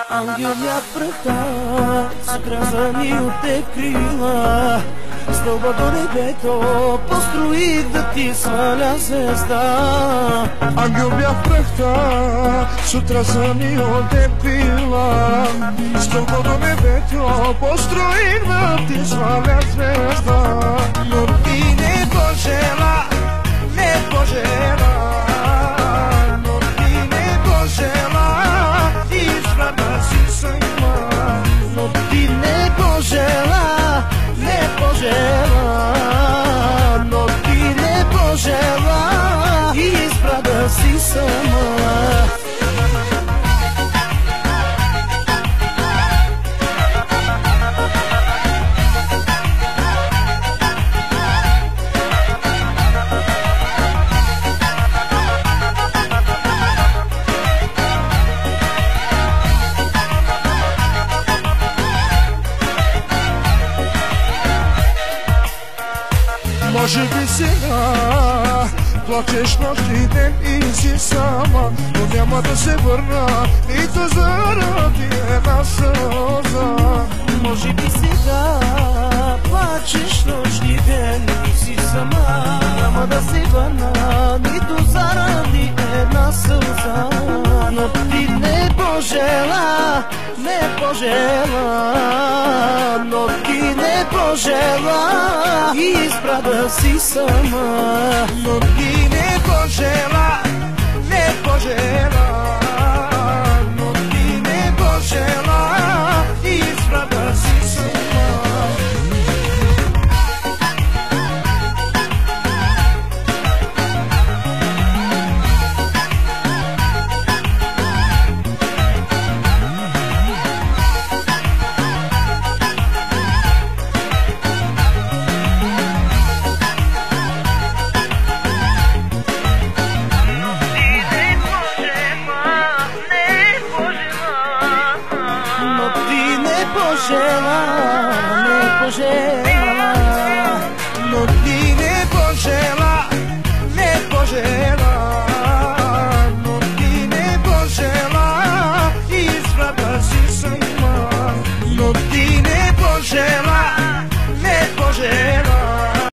Ангелят пръхта, закръзани от те крила, стълба до небето построих да ти сваля звезда. Ангел бях пръхта, сутра зани от те крила, стълба до небето построих да ти сваля звезда. Но ти не пожела, не пожела, но ти не пожела, избра да си сама. Но ти не пожела, не пожела, но ти не пожела, избра да си сама. Може би сега плачеш нощ и ден и си сама, но няма да се върна нито заради една сълза. Може би сега плачеш нощ и ден и си сама, няма да се върна нито заради една сълза. Но ти не пожела, не пожела, но ти не пожела, избра да си сама. Но ти не пожела, не пожела, но ти не пожела, избра да си сама. Пожела, не пожела, но ти не пожела, не пожела.